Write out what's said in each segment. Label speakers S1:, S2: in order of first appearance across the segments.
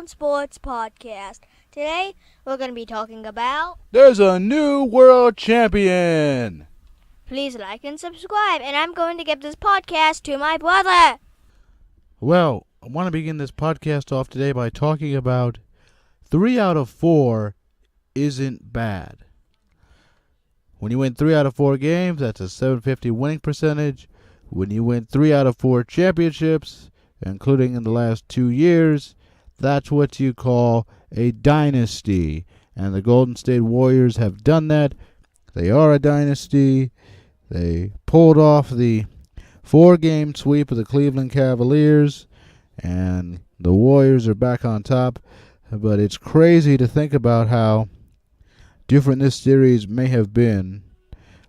S1: LeBron Sports Podcast. Today, we're going to be talking about...
S2: There's a new world champion!
S1: Please like and subscribe, and I'm going to give this podcast to my brother.
S2: Well, I want to begin this podcast off today by talking about 3 out of 4 isn't bad. When you win 3 out of 4 games, that's a .750 winning percentage. When you win 3 out of 4 championships, including in the last 2 years, that's what you call a dynasty. And the Golden State Warriors have done that. They are a dynasty. They pulled off the 4-game sweep of the Cleveland Cavaliers, and the Warriors are back on top. But it's crazy to think about how different this series may have been.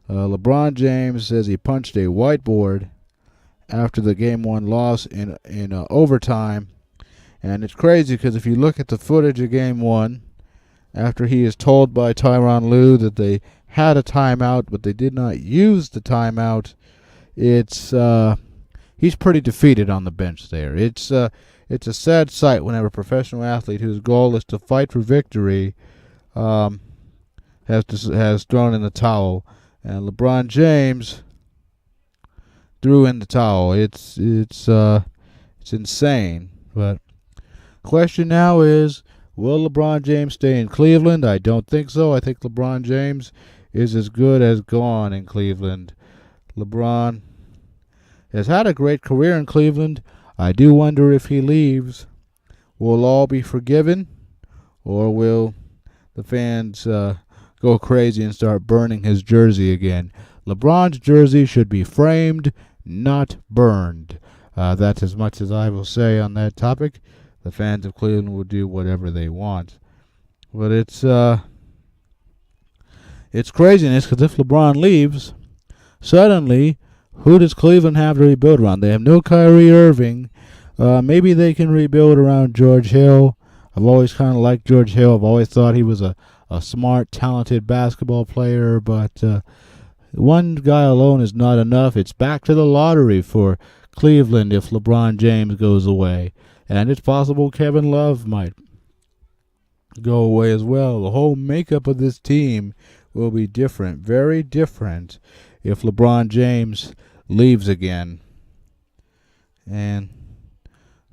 S2: LeBron James says he punched a whiteboard after the Game 1 loss in overtime. And it's crazy because if you look at the footage of Game 1, after he is told by Tyronn Lue that they had a timeout, but they did not use the timeout, he's pretty defeated on the bench there. It's a sad sight whenever a professional athlete whose goal is to fight for victory has thrown in the towel. And LeBron James threw in the towel. It's insane. But question now is, will LeBron James stay in Cleveland? I don't think so. I think LeBron James is as good as gone in Cleveland. LeBron has had a great career in Cleveland. I do wonder if he leaves, will all be forgiven, or will the fans go crazy and start burning his jersey again? LeBron's jersey should be framed, not burned. That's as much as I will say on that topic. The fans of Cleveland will do whatever they want. But it's craziness, because if LeBron leaves, suddenly, who does Cleveland have to rebuild around? They have no Kyrie Irving. Maybe they can rebuild around George Hill. I've always kind of liked George Hill. I've always thought he was a smart, talented basketball player, but one guy alone is not enough. It's back to the lottery for Cleveland if LeBron James goes away. And it's possible Kevin Love might go away as well. The whole makeup of this team will be different, very different, if LeBron James leaves again. And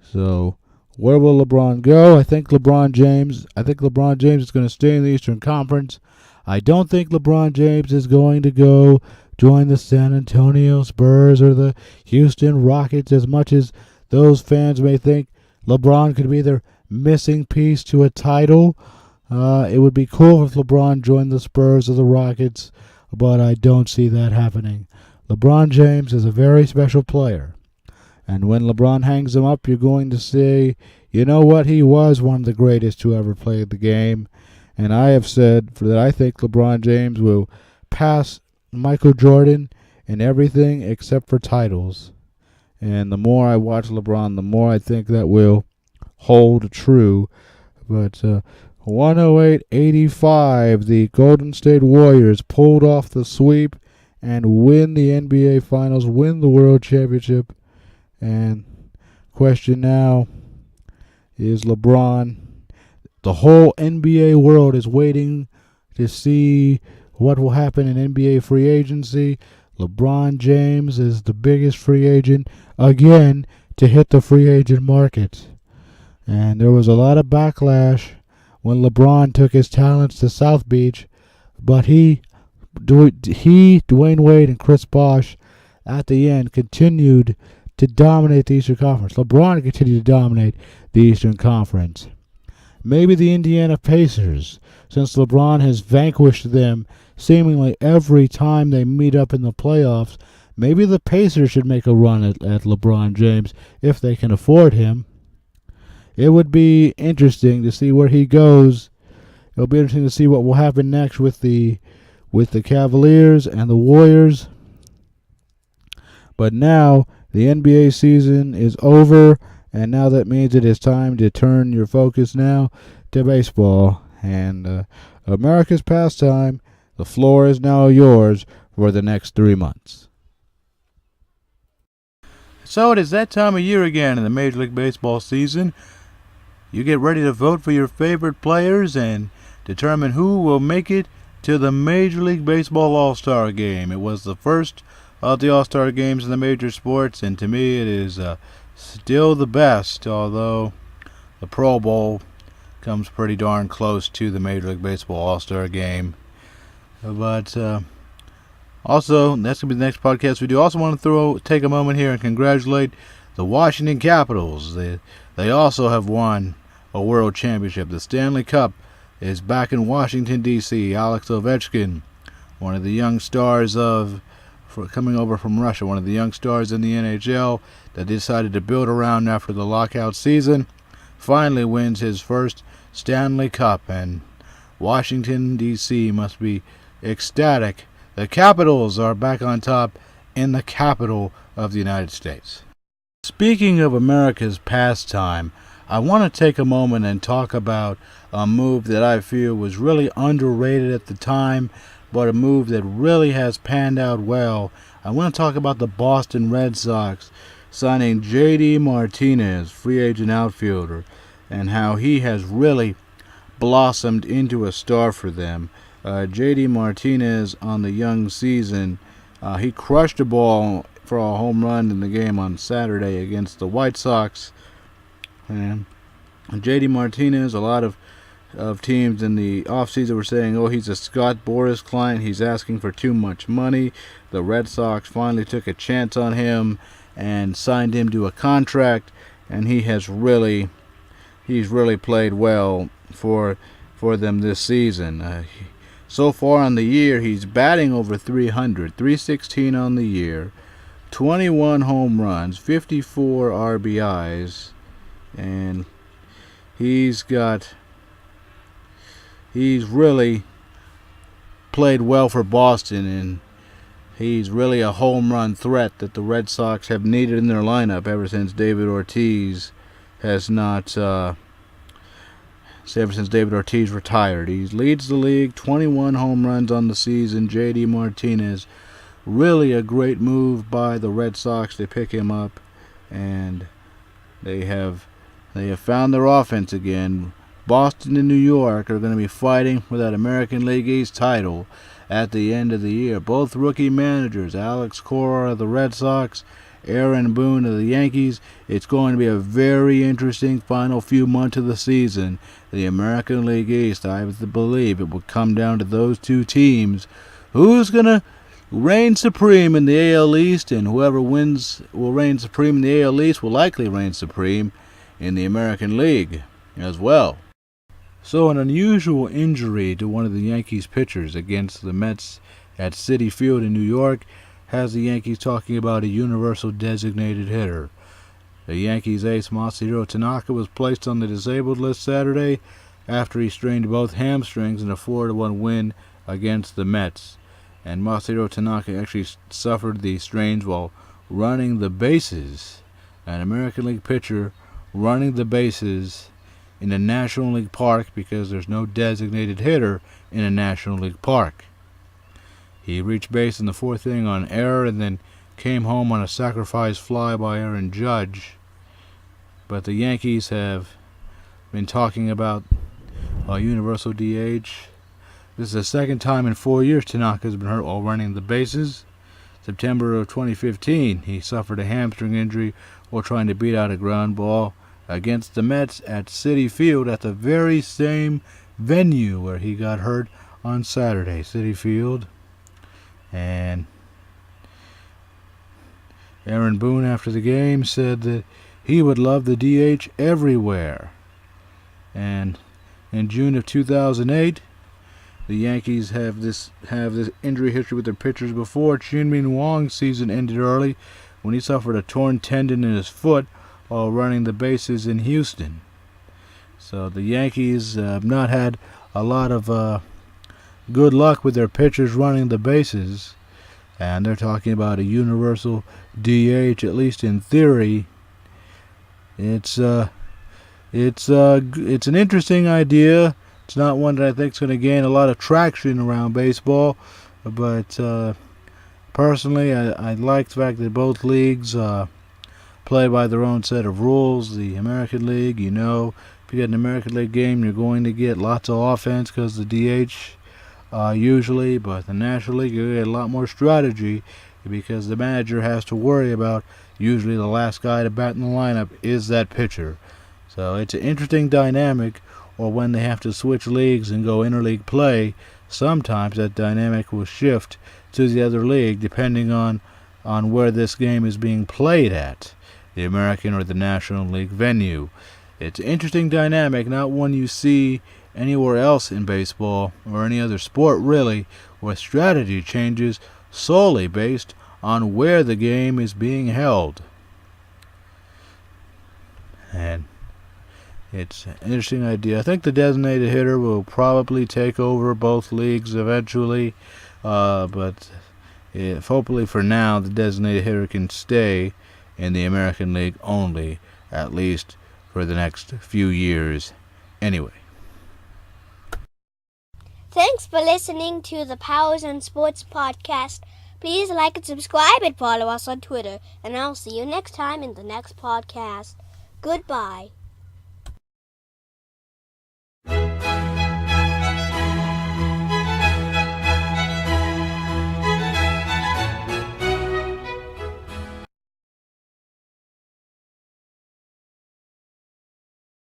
S2: so, where will LeBron go? I think LeBron James is going to stay in the Eastern Conference. I don't think LeBron James is going to go join the San Antonio Spurs or the Houston Rockets, as much as those fans may think LeBron could be their missing piece to a title. It would be cool if LeBron joined the Spurs or the Rockets, but I don't see that happening. LeBron James is a very special player. And when LeBron hangs him up, you're going to say, you know what, he was one of the greatest to ever play the game. And I have said that I think LeBron James will pass Michael Jordan in everything except for titles. And the more I watch LeBron, the more I think that will hold true. But 108-85, the Golden State Warriors pulled off the sweep and win the NBA Finals, win the World Championship. And question now is LeBron. The whole NBA world is waiting to see what will happen in NBA free agency. LeBron James is the biggest free agent again to hit the free agent market. And there was a lot of backlash when LeBron took his talents to South Beach, but Dwayne Wade, and Chris Bosh at the end continued to dominate the Eastern Conference. LeBron continued to dominate the Eastern Conference. Maybe the Indiana Pacers, since LeBron has vanquished them seemingly every time they meet up in the playoffs, maybe the Pacers should make a run at LeBron James if they can afford him. It would be interesting to see where he goes. It'll be interesting to see what will happen next with the Cavaliers and the Warriors. But now the NBA season is over, and now that means it is time to turn your focus now to baseball. And America's pastime, the floor is now yours for the next 3 months. So it is that time of year again in the Major League Baseball season. you get ready to vote for your favorite players and determine who will make it to the Major League Baseball All-Star Game. It was the first of the All-Star Games in the major sports, and to me it is still the best, although the Pro Bowl comes pretty darn close to the Major League Baseball All-Star Game. But also, that's going to be the next podcast we do. Also want to take a moment here and congratulate the Washington Capitals. They also have won a world championship. The Stanley Cup is back in Washington, D.C. Alex Ovechkin, one of the young stars coming over from Russia, one of the young stars in the NHL that decided to build around after the lockout season, finally wins his first Stanley Cup, and Washington, D.C. must be ecstatic. The Capitals are back on top in the capital of the United States. Speaking of America's pastime, I want to take a moment and talk about a move that I feel was really underrated at the time, but a move that really has panned out well. I want to talk about the Boston Red Sox signing J.D. Martinez, free agent outfielder, and how he has really blossomed into a star for them. J.D. Martinez on the young season, he crushed a ball for a home run in the game on Saturday against the White Sox. And J.D. Martinez, a lot of teams in the offseason were saying, oh, he's a Scott Boras client, he's asking for too much money. The Red Sox finally took a chance on him and signed him to a contract, and he's really played well for them this season. So far on the year, he's batting over 300, 316 on the year, 21 home runs, 54 RBIs, and he's really played well for Boston, and he's really a home run threat that the Red Sox have needed in their lineup ever since David Ortiz retired. He leads the league, 21 home runs on the season. J.D. Martinez, really a great move by the Red Sox to pick him up, and they have found their offense again. Boston and New York are going to be fighting for that American League East title at the end of the year. Both rookie managers, Alex Cora of the Red Sox, Aaron Boone of the Yankees. It's going to be a very interesting final few months of the season. The American League East, I believe it will come down to those two teams. Who's going to reign supreme in the AL East, and whoever wins will reign supreme in the AL East will likely reign supreme in the American League as well. So an unusual injury to one of the Yankees pitchers against the Mets at Citi Field in New York has the Yankees talking about a universal designated hitter. The Yankees ace Masahiro Tanaka was placed on the disabled list Saturday after he strained both hamstrings in a 4-1 win against the Mets. And Masahiro Tanaka actually suffered the strains while running the bases. An American League pitcher running the bases in a National League park because there's no designated hitter in a National League park. He reached base in the fourth inning on error and then came home on a sacrifice fly by Aaron Judge. But the Yankees have been talking about a universal DH. This is the second time in 4 years Tanaka has been hurt while running the bases. September of 2015, he suffered a hamstring injury while trying to beat out a ground ball against the Mets at Citi Field, at the very same venue where he got hurt on Saturday, Citi Field. And Aaron Boone, after the game, said that he would love the DH everywhere. And in June of 2008, the Yankees have this injury history with their pitchers before. Chun-Min Wong's season ended early when he suffered a torn tendon in his foot while running the bases in Houston. So the Yankees have not had a lot of good luck with their pitchers running the bases, and they're talking about a universal DH, at least in theory. It's an interesting idea. It's not one that I think is going to gain a lot of traction around baseball, but personally, I like the fact that both leagues play by their own set of rules. The American League, If you get an American League game, you're going to get lots of offense because the DH usually, but the National League, you get a lot more strategy because the manager has to worry about usually the last guy to bat in the lineup is that pitcher. So it's an interesting dynamic, or when they have to switch leagues and go interleague play, sometimes that dynamic will shift to the other league depending on where this game is being played at, the American or the National League venue. It's an interesting dynamic, not one you see anywhere else in baseball or any other sport really, where strategy changes solely based on where the game is being held. And it's an interesting idea. I think the designated hitter will probably take over both leagues eventually, but hopefully for now the designated hitter can stay in the American League only, at least for the next few years anyway.
S1: Thanks for listening to the Powers and Sports podcast. Please like and subscribe and follow us on Twitter. And I'll see you next time in the next podcast. Goodbye.